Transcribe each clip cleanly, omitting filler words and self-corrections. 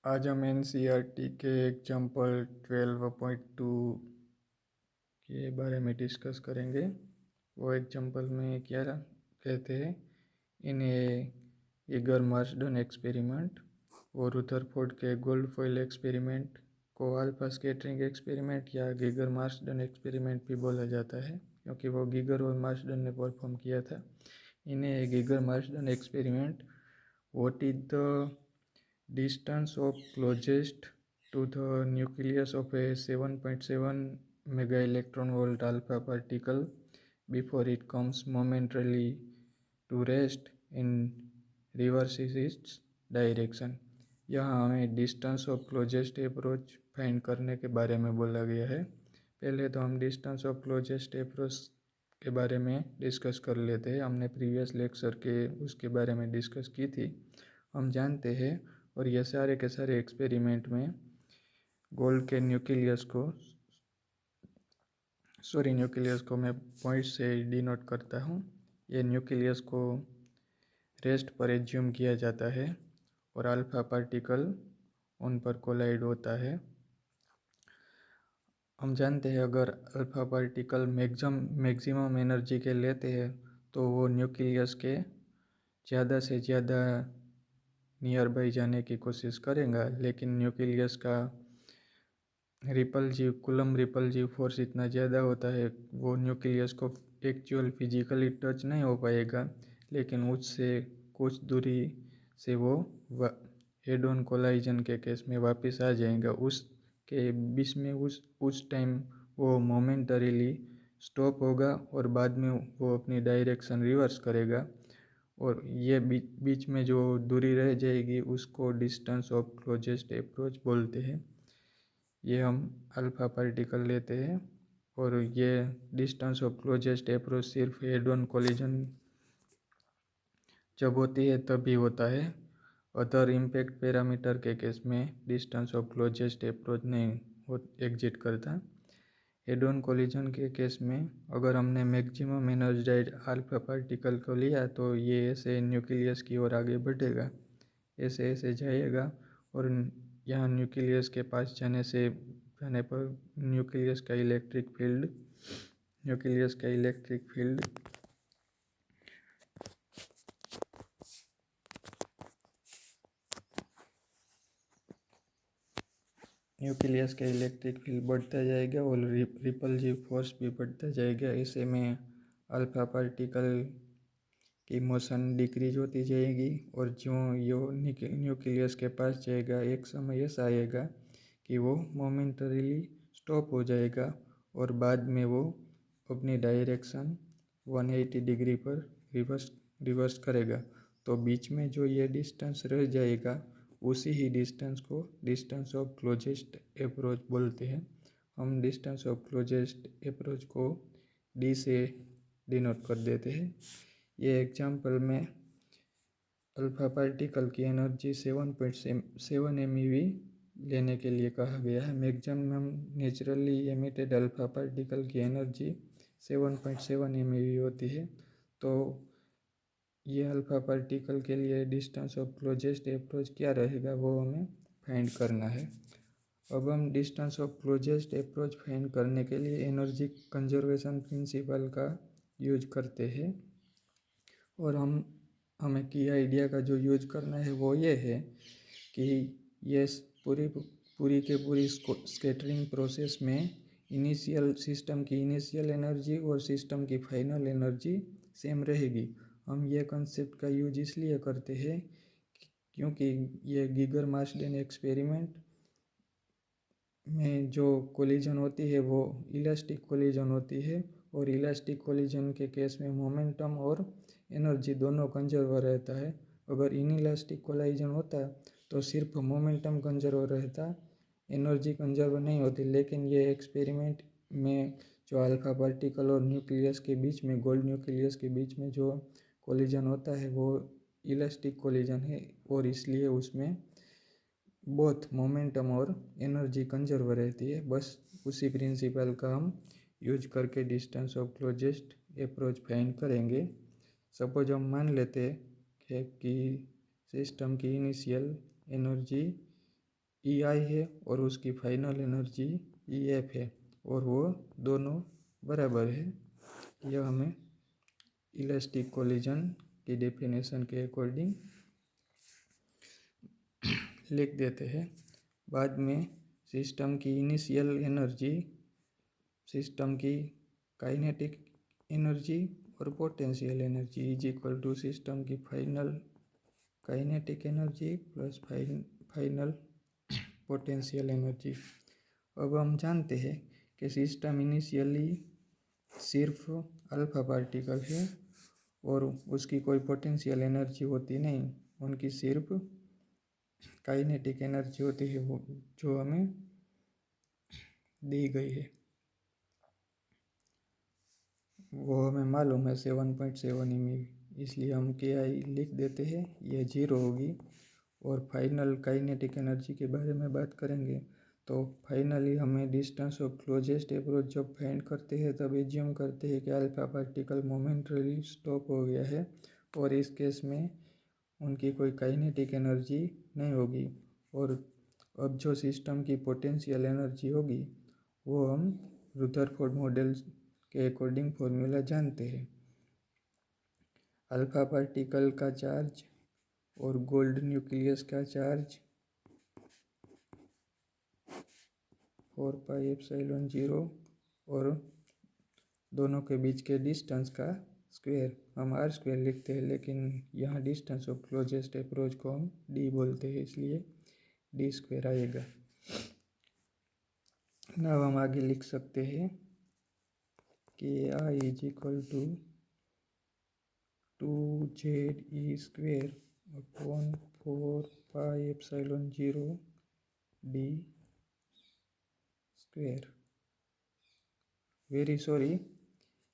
आज हम एनसीईआरटी के एग्जाम्पल 12.2 के बारे में डिस्कस करेंगे। वो एग्जाम्पल में क्या कहते हैं, इन ए ईगर मार्सडन एक्सपेरिमेंट और रुदरफोर्ड के गोल्ड फॉइल एक्सपेरिमेंट को अल्फा स्कैटरिंग एक्सपेरिमेंट या गीगर मार्सडन एक्सपेरिमेंट भी बोला जाता है, क्योंकि वो गीगर और मार्सडन ने परफॉर्म किया था। In a Geiger Marsden experiment, what is the distance of closest to the nucleus of a 7.7 mega electron volt alpha particle before it comes momentarily to rest in reverses its direction। यहाँ हमें distance of closest approach find करने के बारे में बोला गया है। पहले तो हम डिस्टेंस ऑफ क्लोजेस्ट अप्रोच के बारे में डिस्कस कर लेते हैं। हमने प्रीवियस लेक्चर के उसके बारे में डिस्कस की थी। हम जानते हैं, और ये सारे के सारे एक्सपेरिमेंट में गोल्ड के न्यूक्लियस को मैं पॉइंट से डिनोट करता हूँ। ये न्यूक्लियस को रेस्ट पर एज्यूम किया जाता है और अल्फा पार्टिकल उन पर कोलाइड होता है। हम जानते हैं, अगर अल्फा पार्टिकल मैक्सिमम एनर्जी के लेते हैं तो वो न्यूक्लियस के ज़्यादा से ज़्यादा नियर बाई जाने की कोशिश करेगा, लेकिन न्यूक्लियस का कूलम रिपल्सिव फोर्स इतना ज़्यादा होता है, वो न्यूक्लियस को एक्चुअल फिजिकली टच नहीं हो पाएगा, लेकिन उससे कुछ दूरी से वो हेड ऑन कोलाइजन के केस में वापस आ जाएगा। उसके बीच में उस टाइम वो मोमेंटरीली स्टॉप होगा और बाद में वो अपनी डायरेक्शन रिवर्स करेगा, और ये बीच में जो दूरी रह जाएगी उसको डिस्टेंस ऑफ क्लोजेस्ट अप्रोच बोलते हैं। ये हम अल्फा पार्टिकल लेते हैं, और ये डिस्टेंस ऑफ क्लोजेस्ट अप्रोच सिर्फ हेड ऑन कोलिजन जब होती है तभी होता है। अदर इम्पैक्ट पैरामीटर के केस में डिस्टेंस ऑफ क्लोजेस्ट अप्रोच नहीं एग्जिट करता। हेड ऑन कोलिजन के केस में अगर हमने मैक्सिमम एनर्जाइज्ड अल्फा पार्टिकल को लिया तो ये ऐसे न्यूक्लियस की ओर आगे बढ़ेगा, ऐसे ऐसे जाएगा, और यहाँ न्यूक्लियस के पास जाने पर न्यूक्लियस का इलेक्ट्रिक फील्ड न्यूक्लियस का इलेक्ट्रिक फील्ड बढ़ता जाएगा और रिपल्सिव फोर्स भी बढ़ता जाएगा। ऐसे में अल्फा पार्टिकल की मोशन डिक्रीज होती जाएगी, और जो न्यूक्लियस के पास जाएगा एक समय ऐसा आएगा कि वो मोमेंटरीली स्टॉप हो जाएगा, और बाद में वो अपनी डायरेक्शन 180 डिग्री पर रिवर्स करेगा। तो बीच में जो ये डिस्टेंस रह जाएगा उसी ही डिस्टेंस को डिस्टेंस ऑफ क्लोजेस्ट अप्रोच बोलते हैं। हम डिस्टेंस ऑफ क्लोजेस्ट अप्रोच को डी से डिनोट कर देते हैं। ये एग्जाम्पल में अल्फा पार्टिकल की एनर्जी 7.7 MeV लेने के लिए कहा गया है। Maximum naturally emitted alpha particle की एनर्जी 7.7 MeV होती है। तो ये अल्फा पार्टिकल के लिए डिस्टेंस ऑफ क्लोजेस्ट अप्रोच क्या रहेगा वो हमें फाइंड करना है। अब हम distance of closest approach find करने के लिए एनर्जी कंजर्वेशन प्रिंसिपल का यूज करते हैं, और हमें की आइडिया का जो यूज करना है वो ये है कि ये पूरी स्कैटरिंग प्रोसेस में सिस्टम की इनिशियल एनर्जी और सिस्टम की फाइनल एनर्जी सेम रहेगी। हम ये कंसेप्ट का यूज इसलिए करते हैं क्योंकि ये गीगर मार्सडन एक्सपेरिमेंट में जो कोलिजन होती है वो इलास्टिक कोलिजन होती है, और इलास्टिक कोलिजन के केस में मोमेंटम और एनर्जी दोनों कंजर्व रहता है। अगर इनइलास्टिक कोलिजन होता तो सिर्फ मोमेंटम कंजर्व रहता, एनर्जी कंजर्व नहीं होती। लेकिन ये एक्सपेरिमेंट में जो अल्फा पार्टिकल और न्यूक्लियस के बीच में गोल्ड न्यूक्लियस के बीच में जो कोलिजन होता है वो इलास्टिक कोलिजन है, और इसलिए उसमें बोथ मोमेंटम और एनर्जी कंजर्व रहती है। बस उसी प्रिंसिपल का हम यूज करके distance of closest approach find करेंगे। सपोज हम मान लेते हैं कि सिस्टम की इनिशियल एनर्जी ई आई है और उसकी फाइनल एनर्जी ई एफ है और वो दोनों बराबर है। यह हमें इलास्टिक कोलिजन की डेफिनेशन के अकॉर्डिंग लिख देते हैं। बाद में सिस्टम की इनिशियल एनर्जी, सिस्टम की काइनेटिक एनर्जी और potential energy is equal to system की final kinetic energy plus final potential energy. अब हम जानते हैं कि सिस्टम इनिशियली सिर्फ अल्फा पार्टिकल है और उसकी कोई पोटेंशियल एनर्जी होती नहीं, उनकी सिर्फ काइनेटिक एनर्जी होती है वो जो हमें दी गई है, वो हमें मालूम है 7.7 eV, इसलिए हम के आई लिख देते हैं, ये 0 होगी। और फाइनल काइनेटिक एनर्जी के बारे में बात करेंगे तो फाइनली हमें डिस्टेंस ऑफ क्लोजेस्ट अप्रोच जब फाइंड करते हैं तब एज्यूम करते हैं कि अल्फा पार्टिकल मोमेंटली स्टॉप हो गया है और इस केस में उनकी कोई काइनेटिक एनर्जी नहीं होगी। और अब जो सिस्टम की पोटेंशियल एनर्जी होगी वो हम रुदरफोर्ड मॉडल के अकॉर्डिंग फॉर्मूला जानते हैं। अल्फा पार्टिकल का चार्ज और गोल्ड न्यूक्लियस का चार्ज 4πε0 और दोनों के बीच के डिस्टेंस का स्क्वायर हम आर स्क्वायर लिखते हैं, लेकिन यहाँ डिस्टेंस ऑफ क्लोजेस्ट अप्रोच को हम डी बोलते हैं, इसलिए डी स्क्वायर आएगा। अब हम आगे लिख सकते हैं कि I is equal to 2ZE² upon 4πε0 d square. Very sorry,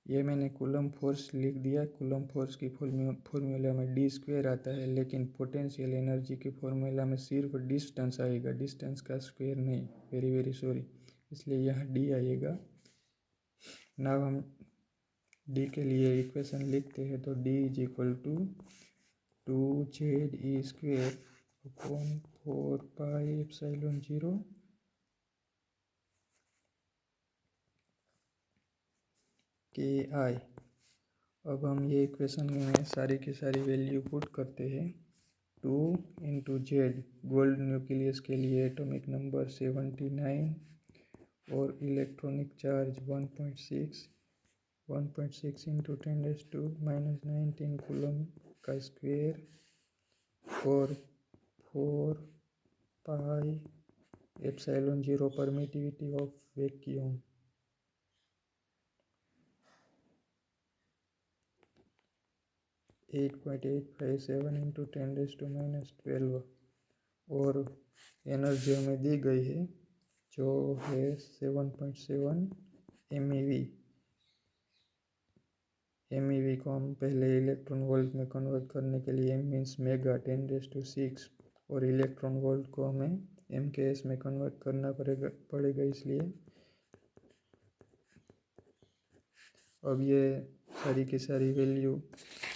ये मैंने कूलम फोर्स लिख दिया। कूलम फोर्स की फॉर्मूला में डी स्क्वायर आता है, लेकिन पोटेंशियल एनर्जी की फॉर्मूला में सिर्फ डिस्टेंस आएगा, डिस्टेंस का स्क्वायर नहीं। वेरी वेरी सॉरी, इसलिए यहाँ डी आएगा। नाउ हम डी के लिए इक्वेशन लिखते हैं तो d is equal to 2ZE² upon 4πε0 के आई। अब हम ये इक्वेशन में सारी की सारी वैल्यू पुट करते हैं। 2 इंटू जेड, गोल्ड न्यूक्लियस के लिए एटॉमिक नंबर 79 और इलेक्ट्रॉनिक चार्ज 1.6 इंटू 10⁻⁻19 कूलम का स्क्वायर और 4πε0 परमिटिविटी ऑफ वैक्यूम। (8.857 इंटू 10⁻12) और एनर्जी हमें दी गई है जो है 7.7 MeV। MeV को हम पहले इलेक्ट्रॉन वोल्ट में कन्वर्ट करने के लिए M मीन्स मेगा 10⁻6 और इलेक्ट्रॉन वोल्ट को हमें MKS में कन्वर्ट करना पड़ेगा इसलिए अब ये सारी की सारी वैल्यू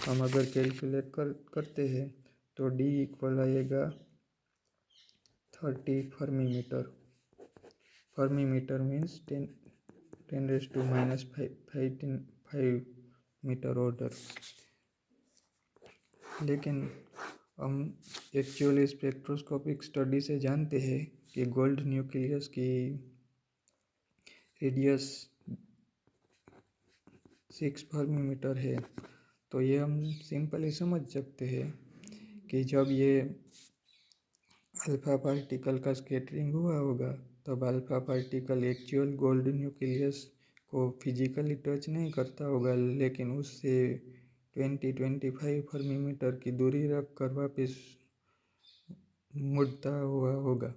हम अगर कैलकुलेट करते हैं तो D इक्वल आएगा 30 fermi metre. Fermi metre means 10⁻5 metre order. लेकिन हम एक्चुअली स्पेक्ट्रोस्कोपिक स्टडी से जानते हैं कि गोल्ड न्यूक्लियस की रेडियस 6 फर्मी मीटर है, तो ये हम सिंपली समझ सकते हैं कि जब ये अल्फा पार्टिकल का स्कैटरिंग हुआ होगा तब alpha particle actual gold nucleus को फिजिकली टच नहीं करता होगा, लेकिन उससे 20-25 फर्मी मीटर की दूरी रख कर वापस मुड़ता हुआ होगा।